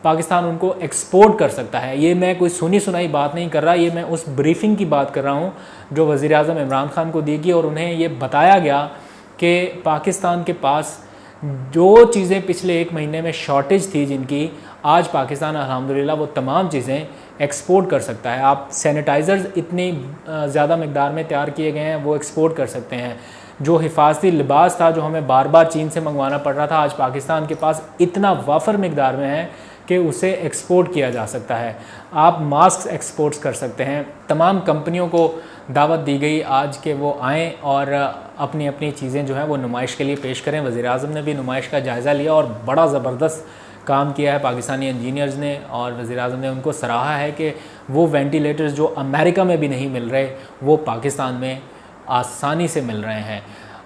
पाकिस्तान उनको एक्सपोर्ट कर सकता है। ये मैं कोई सुनी सुनाई बात नहीं कर रहा, ये मैं उस ब्रीफिंग की बात कर रहा हूँ जो वज़ीर आज़म इमरान खान को दी गई और उन्हें ये बताया गया कि पाकिस्तान के पास जो चीज़ें पिछले 1 महीने में शॉर्टेज थी जिनकी, आज पाकिस्तान अल्हम्दुलिल्लाह वो तमाम चीज़ें एक्सपोर्ट कर सकता है। आप सैनिटाइज़र्स इतनी ज़्यादा मकदार में तैयार किए गए हैं वो एक्सपोर्ट कर सकते हैं। जो हिफाजती लिबास था जो हमें बार बार चीन से मंगवाना पड़ रहा था, आज पाकिस्तान के पास इतना वाफर मकदार में है कि उसे एक्सपोर्ट किया जा सकता है। आप मास्क एक्सपोर्ट्स कर सकते हैं। तमाम कंपनियों को दावत दी गई आज के वो आएँ और अपनी अपनी चीज़ें जो हैं वो नुमाइश के लिए पेश करें। वज़ीर आज़म ने भी नुमाइश का जायज़ा लिया और बड़ा ज़बरदस्त काम किया है पाकिस्तानी इंजीनियर्स ने, और वज़ीर आज़म ने उनको सराहा है कि वो वेंटिलेटर्स जो अमेरिका में भी नहीं मिल रहे वो पाकिस्तान में आसानी से मिल रहे हैं।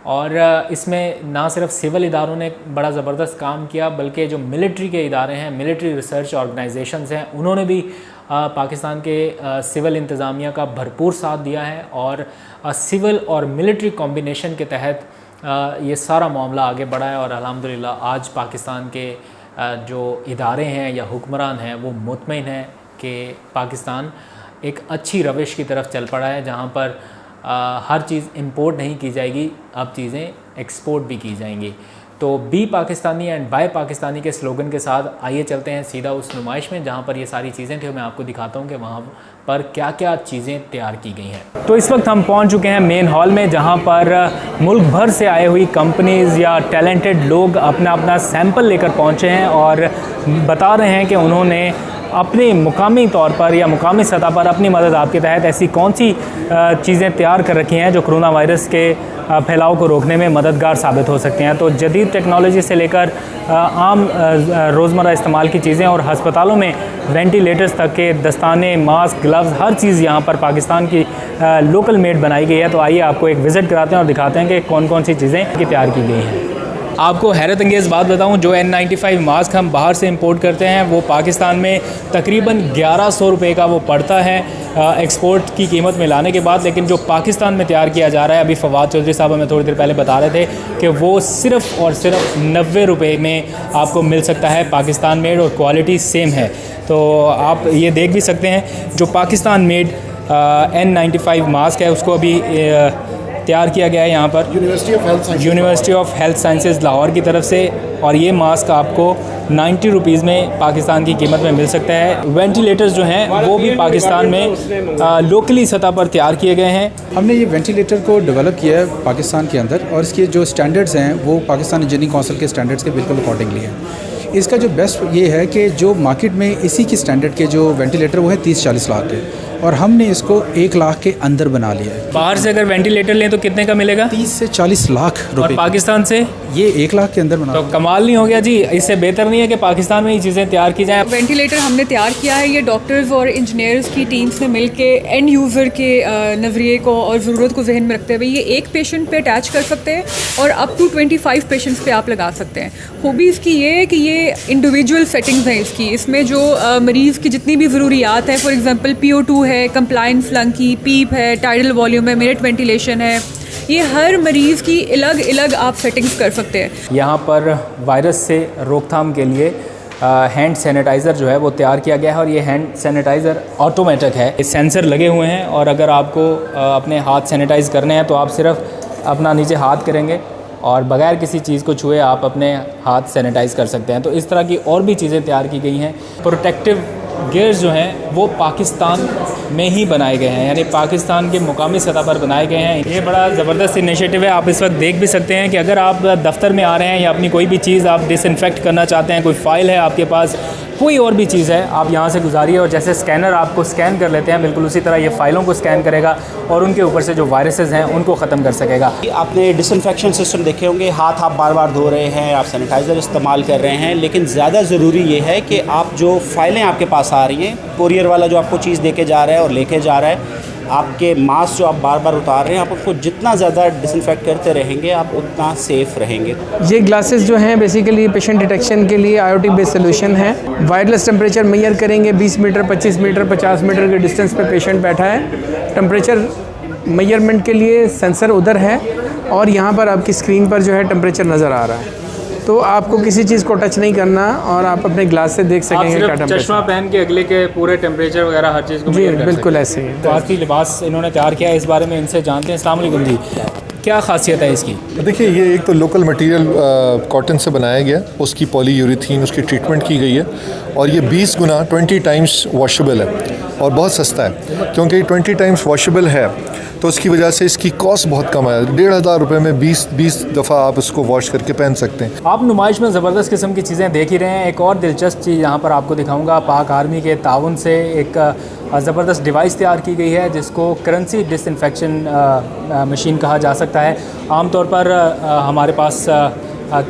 और इसमें ना सिर्फ सिविल इदारों ने बड़ा ज़बरदस्त काम किया बल्कि जो मिलिट्री के इदारे हैं, मिलिट्री रिसर्च ऑर्गेनाइजेशंस हैं, उन्होंने भी पाकिस्तान के सिविल इंतज़ामिया का भरपूर साथ दिया है और सिविल और मिलिट्री कॉम्बिनेशन के तहत ये सारा मामला आगे बढ़ा है। और अल्हम्दुलिल्लाह आज पाकिस्तान के जो इदारे हैं या हुक्मरान हैं वो मुतमईन हैं कि पाकिस्तान एक अच्छी रविश की तरफ चल पड़ा है जहाँ पर हर चीज़ इंपोर्ट नहीं की जाएगी, अब चीज़ें एक्सपोर्ट भी की जाएंगी। तो be Pakistani and buy Pakistani के स्लोगन के साथ आइए चलते हैं सीधा उस नुमाइश में जहाँ पर ये सारी चीज़ें थी। मैं आपको दिखाता हूँ कि वहाँ पर क्या क्या चीज़ें तैयार की गई हैं। तो इस वक्त हम पहुँच चुके हैं मेन हॉल में जहाँ पर मुल्क भर से आए हुई कंपनीज़ या टैलेंटेड लोग अपना अपना सैंपल लेकर पहुँचे हैं और बता रहे हैं कि उन्होंने अपने मुकामी तौर पर या मुकामी सतह पर अपनी मदद आपके तहत ऐसी कौन सी चीज़ें तैयार कर रखी हैं जो कोरोना वायरस के फैलाव को रोकने में मददगार साबित हो सकती हैं। तो जदीद टेक्नोलॉजी से लेकर आम रोज़मर्रा इस्तेमाल की चीज़ें और हस्पतालों में वेंटिलेटर्स तक के दस्ताने, मास्क, ग्लव्स, हर चीज़ यहाँ पर पाकिस्तान की लोकल मेड बनाई गई है। तो आइए आपको एक विज़िट कराते हैं और दिखाते हैं कि कौन कौन सी चीज़ें तैयार की गई हैं। आपको हैरत अंगेज़ बात बताऊं, जो N95 मास्क हम बाहर से इंपोर्ट करते हैं वो पाकिस्तान में तकरीबन 1100 रुपये का वो पड़ता है एक्सपोर्ट की कीमत में लाने के बाद। लेकिन जो पाकिस्तान में तैयार किया जा रहा है, अभी फवाद चौधरी साहब हमें थोड़ी देर पहले बता रहे थे कि वो सिर्फ़ और सिर्फ 90 रुपये में आपको मिल सकता है, पाकिस्तान मेड, और क्वालिटी सेम है। तो आप ये देख भी सकते हैं जो पाकिस्तान मेड N95 मास्क है उसको अभी तैयार किया गया है यहाँ पर university of health sciences Lahore की तरफ से, और ये मास्क आपको 90 रुपीज़ में पाकिस्तान की कीमत में मिल सकता है। वेंटिलेटर्स जो हैं वो भी पाकिस्तान में लोकली सतह पर तैयार किए गए हैं। हमने ये वेंटिलेटर को डेवलप किया है पाकिस्तान के अंदर, और इसके जो स्टैंडर्ड्स हैं वो पाकिस्तान इंजीनियरिंग काउंसिल के स्टैंडर्ड्स के बिल्कुल अकॉर्डिंगली है। इसका जो बेस्ट ये है कि जो मार्केट में इसी की स्टैंडर्ड के जो वेंटिलेटर वो है 30-40 लाख के, और हमने इसको 1 लाख के अंदर बना लिया है। बाहर से अगर वेंटिलेटर लें तो कितने का मिलेगा? 30 से 40 लाख रुपए। और पाकिस्तान से ये 1 लाख के अंदर बना। तो कमाल नहीं हो गया जी? इससे बेहतर नहीं है कि पाकिस्तान में ये चीज़ें तैयार की जाएँ? वेंटिलेटर हमने तैयार किया है, ये डॉक्टर्स और इंजीनियर्स की टीम्स ने मिल के एंड यूज़र के नज़रिए को और ज़रूरत को जहन में रखते हुए ये एक पेशेंट पे अटैच कर सकते हैं और अप टू 25 पेशेंट्स पे आप लगा सकते हैं। खूबी इसकी ये है कि ये इंडिविजुअल सेटिंग्स हैं इसकी, इसमें जो मरीज़ की जितनी भी ज़रूरियात हैं, फॉर एग्जांपल PO2 है, कंप्लायंस लंकी, पीप है, टाइडल वॉल्यूम है, मिनट वेंटिलेशन है, ये हर मरीज़ की अलग अलग आप सेटिंग्स कर सकते हैं। यहाँ पर वायरस से रोकथाम के लिए हैंड सैनिटाइज़र जो है वो तैयार किया गया है, और ये हैंड सैनिटाइज़र ऑटोमेटिक है। सेंसर लगे हुए हैं और अगर आपको अपने हाथ सैनिटाइज़ करने हैं तो आप सिर्फ अपना नीचे हाथ करेंगे और बगैर किसी चीज़ को छुए आप अपने हाथ सैनिटाइज़ कर सकते हैं। तो इस तरह की और भी चीज़ें तैयार की गई हैं। प्रोटेक्टिव गियर्स जो हैं वो पाकिस्तान में ही बनाए गए हैं, यानी पाकिस्तान के मुकामी सतह पर बनाए गए हैं। ये बड़ा ज़बरदस्त इनिशिएटिव है। आप इस वक्त देख भी सकते हैं कि अगर आप दफ्तर में आ रहे हैं या अपनी कोई भी चीज़ आप डिसइंफेक्ट करना चाहते हैं, कोई फ़ाइल है आपके पास, कोई और भी चीज़ है, आप यहाँ से गुजारिए और जैसे स्कैनर आपको स्कैन कर लेते हैं, बिल्कुल उसी तरह ये फ़ाइलों को स्कैन करेगा और उनके ऊपर से जो वायरसेस हैं उनको ख़त्म कर सकेगा। आपने डिसइंफेक्शन सिस्टम देखे होंगे, हाथ आप बार बार धो रहे हैं, आप सैनिटाइज़र इस्तेमाल कर रहे हैं, लेकिन ज़्यादा ज़रूरी ये है कि आप जो फ़ाइलें आपके पास आ रही हैं, कोरियर वाला जो आपको चीज़ देके जा रहा है और लेके जा रहा है, आपके मास्क जो आप बार बार उतार रहे हैं, आप उसको जितना ज़्यादा डिसइंफेक्ट करते रहेंगे आप उतना सेफ़ रहेंगे। ये ग्लासेस जो हैं बेसिकली पेशेंट डिटेक्शन के लिए IoT बेस्ड सोल्यूशन है। वायरलेस टेम्परेचर मेजर करेंगे, 20 मीटर, 25 मीटर, 50 मीटर के डिस्टेंस पे पेशेंट बैठा है। टेम्परेचर मेजरमेंट के लिए सेंसर उधर है और यहाँ पर आपकी स्क्रीन पर जो है टेम्परेचर नज़र आ रहा है। तो आपको किसी चीज़ को टच नहीं करना और आप अपने ग्लास से देख सकेंगे क्या टेम्परेचर। चश्मा पहन के अगले के पूरे टेम्परेचर वगैरह हर चीज़ को जी बिल्कुल ऐसे ही। तो आखिरी लिबास इन्होंने तैयार किया है, इस बारे में इनसे जानते हैं। अस्सलाम वालेकुम जी, क्या खासियत है इसकी? देखिए, ये एक तो लोकल मटेरियल कॉटन से बनाया गया, उसकी पॉलीयूरेथीन उसकी ट्रीटमेंट की गई है और ये 20 गुना 20 टाइम्स वॉशेबल है और बहुत सस्ता है। क्योंकि 20 टाइम्स वॉशेबल है तो उसकी वजह से इसकी कॉस्ट बहुत कम है। 1500 रुपये में 20 दफ़ा आप इसको वॉश करके पहन सकते हैं। आप नुमाइश में ज़बरदस्त किस्म की चीज़ें देख ही रहे हैं। एक और दिलचस्प चीज़ यहाँ पर आपको दिखाऊंगा। पाक आर्मी के ताउन से एक ज़बरदस्त डिवाइस तैयार की गई है जिसको करेंसी डिसइंफेक्शन मशीन कहा जा सकता है। आमतौर पर हमारे पास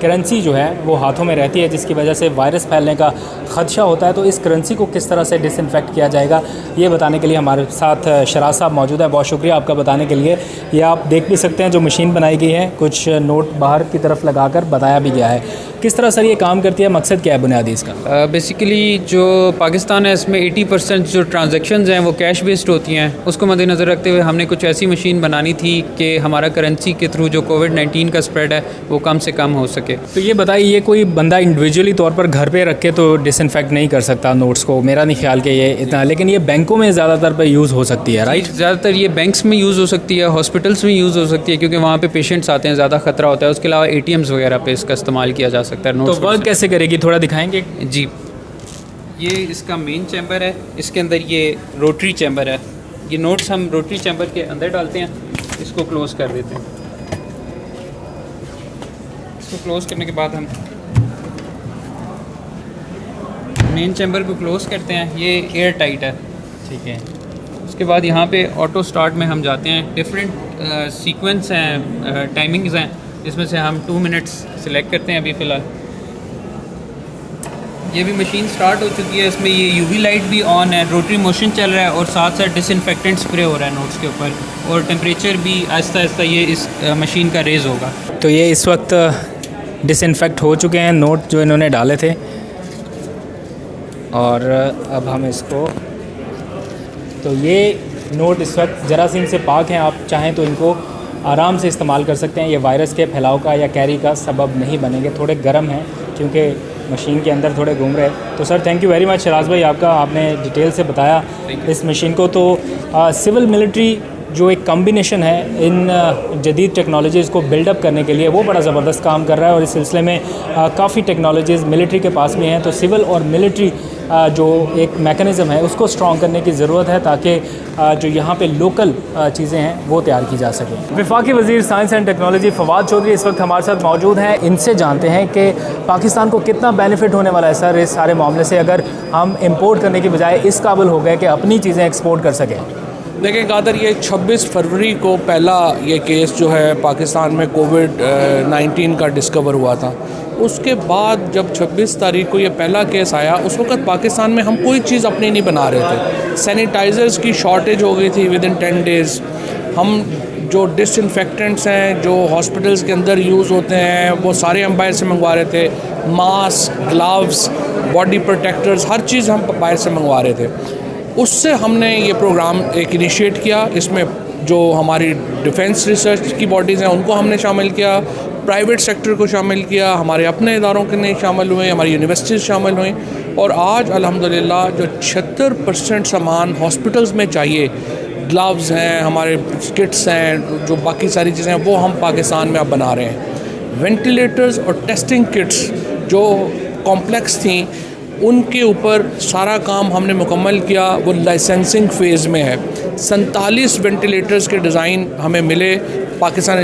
करेंसी जो है वो हाथों में रहती है जिसकी वजह से वायरस फैलने का ख़दशा होता है। तो इस करेंसी को किस तरह से डिसइंफेक्ट किया जाएगा ये बताने के लिए हमारे साथ शराज साहब मौजूद है। बहुत शुक्रिया आपका बताने के लिए। ये आप देख भी सकते हैं जो मशीन बनाई गई है, कुछ नोट बाहर की तरफ लगाकर बताया भी गया है। किस तरह सर ये काम करती है, मकसद क्या है बुनियादी इसका? बेसिकली जो पाकिस्तान है इसमें 80% जो ट्रांजैक्शंस हैं वो कैश बेस्ड होती हैं। उसको मद्देनज़र रखते हुए हमने कुछ ऐसी मशीन बनानी थी कि हमारा करेंसी के थ्रू जो कोविड-19 का स्प्रेड है वो कम से कम हो सके। तो ये बताइए, ये कोई बंदा इंडिविजुअली तौर पर घर पे रख के तो डिसइंफेक्ट नहीं कर सकता नोट्स को, मेरा नहीं ख्याल कि ये इतना, लेकिन ये बैंकों में ज़्यादातर पे यूज़ हो सकती है, राइट? ज़्यादातर ये बैंक्स में यूज़ हो सकती है, हॉस्पिटल्स में यूज़ हो सकती है क्योंकि वहाँ पे पेशेंट्स आते हैं, ज़्यादा ख़तरा होता है। उसके अलावा ATMs वगैरह पे इसका इस्तेमाल किया जा सकता है। तो वर्क कैसे करेगी, थोड़ा दिखाएंगे? जी, ये इसका मेन चैम्बर है, इसके अंदर ये रोटरी चैम्बर है। ये नोट्स हम रोटरी चैम्बर के अंदर डालते हैं, इसको क्लोज़ कर देते हैं। इसको क्लोज़ करने के बाद हम मेन चैम्बर को क्लोज़ करते हैं। ये एयर टाइट है, ठीक है। उसके बाद यहाँ पे ऑटो स्टार्ट में हम जाते हैं। डिफरेंट सीक्वेंस हैं, टाइमिंग्स हैं, इसमें से हम 2 मिनट्स सिलेक्ट करते हैं अभी फ़िलहाल। ये भी मशीन स्टार्ट हो चुकी है, इसमें ये UV लाइट भी ऑन है, रोटरी मोशन चल रहा है और साथ साथ डिसइंफेक्टेंट स्प्रे हो रहा है नोट्स के ऊपर और टेम्परेचर भी आहिस्ता आहिस्ता ये इस मशीन का रेज़ होगा। तो ये इस वक्त डिसइंफेक्ट हो चुके हैं नोट जो इन्होंने डाले थे और अब हम इसको, तो ये नोट इस वक्त जरासीम से पाक हैं। आप चाहें तो इनको आराम से इस्तेमाल कर सकते हैं। ये वायरस के फैलाव का या कैरी का सबब नहीं बनेंगे। थोड़े गर्म हैं क्योंकि मशीन के अंदर थोड़े घूम रहे हैं। तो sir thank you very much Sharaj भाई, आपका आपने डिटेल से बताया इस मशीन को। तो सिविल मिलिट्री जो एक कॉम्बिनेशन है इन जदीद टेक्नोलॉजीज़ को बिल्डअप करने के लिए, वो बड़ा ज़बरदस्त काम कर रहा है और इस सिलसिले में काफ़ी टेक्नोलॉजीज़ मिलिट्री के पास भी हैं। तो सिविल और मिलिट्री जो एक मेकनिज़म है उसको स्ट्रॉन्ग करने की ज़रूरत है ताकि जो यहाँ पे लोकल चीज़ें हैं वो तैयार की जा सकें। वफाकी वज़ीर science and technology Fawad Chaudhry इस वक्त हमारे साथ मौजूद हैं। इनसे जानते हैं कि पाकिस्तान को कितना बेनिफिट होने वाला है सर इस सारे मामले से, अगर हम इम्पोर्ट करने की बजाय इस काबिल हो गए कि अपनी चीज़ें एक्सपोर्ट कर सकें। देखिए कादर, ये 26 फरवरी को पहला ये केस जो है पाकिस्तान में कोविड-19 का डिस्कवर हुआ था। उसके बाद जब 26 तारीख को ये पहला केस आया, उस वक्त पाकिस्तान में हम कोई चीज़ अपनी नहीं बना रहे थे। सैनिटाइज़र्स की शॉर्टेज हो गई थी विदिन 10 डेज़। हम जो डिसइंफेक्टेंट्स हैं जो हॉस्पिटल्स के अंदर यूज़ होते हैं वो सारे हम बाहर से मंगवा रहे थे। मास्क, ग्लव्स, बॉडी प्रोटेक्टर्स, हर चीज़ हम बाहर से मंगवा रहे थे। उससे हमने ये प्रोग्राम एक इनिशिएट किया। इसमें जो हमारी डिफेंस रिसर्च की बॉडीज़ हैं उनको हमने शामिल किया, प्राइवेट सेक्टर को शामिल किया, हमारे अपने इदारों के नहीं शामिल हुए, हमारी यूनिवर्सिटीज़ शामिल हुई और आज अल्हम्दुलिल्लाह जो 76% सामान हॉस्पिटल्स में चाहिए, ग्लव्स हैं, हमारे किट्स हैं, जो बाकी सारी चीज़ें हैं वो हम पाकिस्तान में अब बना रहे हैं। वेंटिलेटर्स और टेस्टिंग किट्स जो कॉम्प्लेक्स थी उनके ऊपर सारा काम हमने मुकम्मल किया, वो लाइसेंसिंग फ़ेज़ में है। 47 वेंटिलेटर्स के डिज़ाइन हमें मिले। पाकिस्तान